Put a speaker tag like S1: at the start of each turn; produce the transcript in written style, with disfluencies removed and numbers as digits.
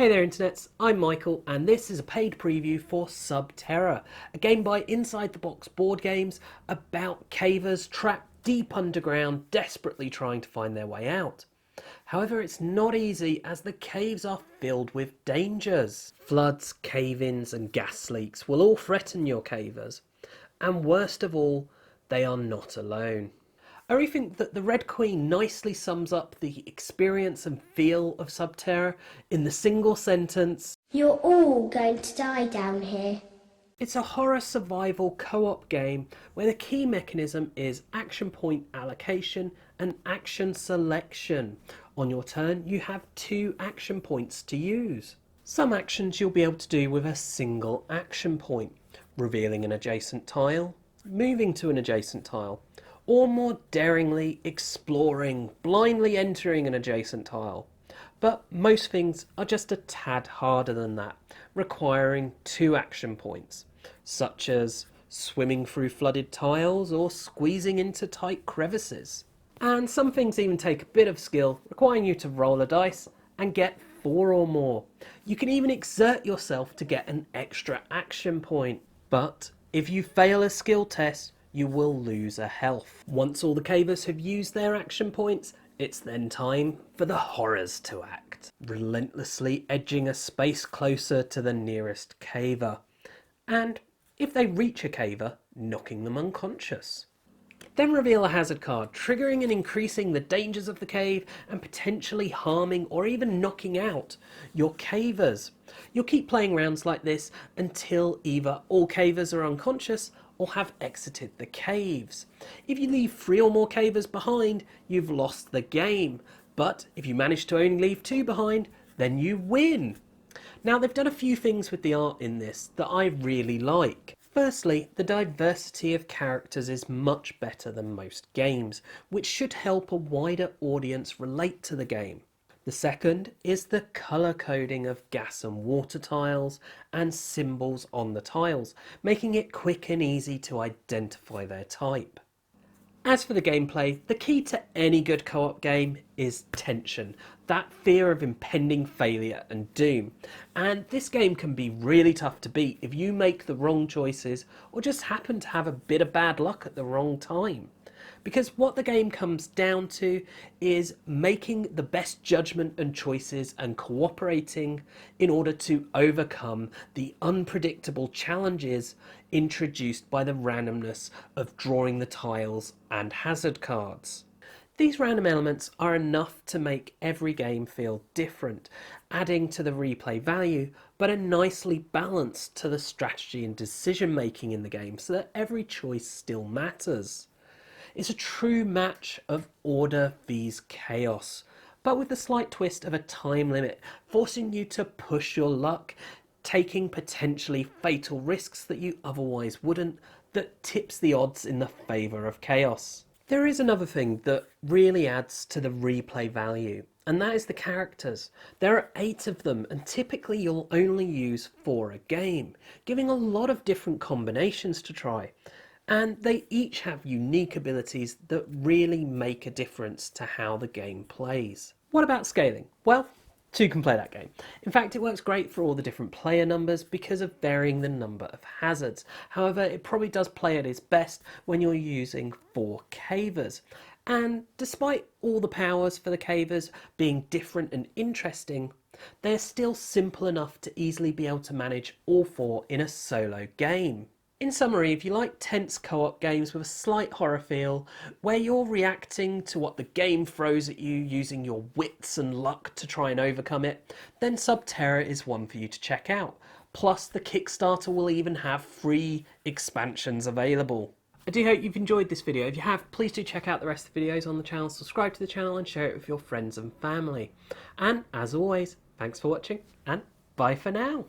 S1: Hey there internets, I'm Michael and this is a paid preview for Sub Terra, a game by Inside the Box Board Games about cavers trapped deep underground, desperately trying to find their way out. However, it's not easy as the caves are filled with dangers. Floods, cave-ins and gas leaks will all threaten your cavers, and worst of all, they are not alone. I really think that the Red Queen nicely sums up the experience and feel of Sub Terra in the single sentence,
S2: "You're all going to die down here."
S1: it's a horror survival co-op game where the key mechanism is action point allocation and action selection. On your turn, you have 2 action points to use. Some actions you'll be able to do with a single action point, revealing an adjacent tile, moving to an adjacent tile, or more daringly exploring, blindly entering an adjacent tile. But most things are just a tad harder than that, requiring 2 action points, such as swimming through flooded tiles or squeezing into tight crevices. And some things even take a bit of skill, requiring you to roll a dice and get 4 or more. You can even exert yourself to get an extra action point. But if you fail a skill test, you will lose a health. Once all the cavers have used their action points, it's then time for the horrors to act, relentlessly edging a space closer to the nearest caver, and if they reach a caver, knocking them unconscious. Then reveal a hazard card, triggering and increasing the dangers of the cave and potentially harming or even knocking out your cavers. You'll keep playing rounds like this until either all cavers are unconscious or have exited the caves. If you leave 3 or more cavers behind, you've lost the game. But if you manage to only leave 2 behind, then you win. Now they've done a few things with the art in this that I really like. Firstly, the diversity of characters is much better than most games, which should help a wider audience relate to the game. The second is the colour coding of gas and water tiles and symbols on the tiles, making it quick and easy to identify their type. As for the gameplay, the key to any good co-op game is tension, that fear of impending failure and doom. And this game can be really tough to beat if you make the wrong choices or just happen to have a bit of bad luck at the wrong time. Because what the game comes down to is making the best judgment and choices and cooperating in order to overcome the unpredictable challenges introduced by the randomness of drawing the tiles and hazard cards. These random elements are enough to make every game feel different, adding to the replay value, but are nicely balanced to the strategy and decision making in the game so that every choice still matters. It's a true match of order vs chaos, but with the slight twist of a time limit, forcing you to push your luck, taking potentially fatal risks that you otherwise wouldn't, that tips the odds in the favour of chaos. There is another thing that really adds to the replay value, and that is the characters. There are 8 of them, and typically you'll only use 4 a game, giving a lot of different combinations to try. And they each have unique abilities that really make a difference to how the game plays. What about scaling? Well, 2 can play that game. In fact, it works great for all the different player numbers because of varying the number of hazards. However, it probably does play at its best when you're using 4 cavers. And despite all the powers for the cavers being different and interesting, they're still simple enough to easily be able to manage all 4 in a solo game. In summary, if you like tense co-op games with a slight horror feel, where you're reacting to what the game throws at you using your wits and luck to try and overcome it, then Sub Terra is one for you to check out. Plus, the Kickstarter will even have free expansions available. I do hope you've enjoyed this video. If you have, please do check out the rest of the videos on the channel, subscribe to the channel and share it with your friends and family. And as always, thanks for watching and bye for now.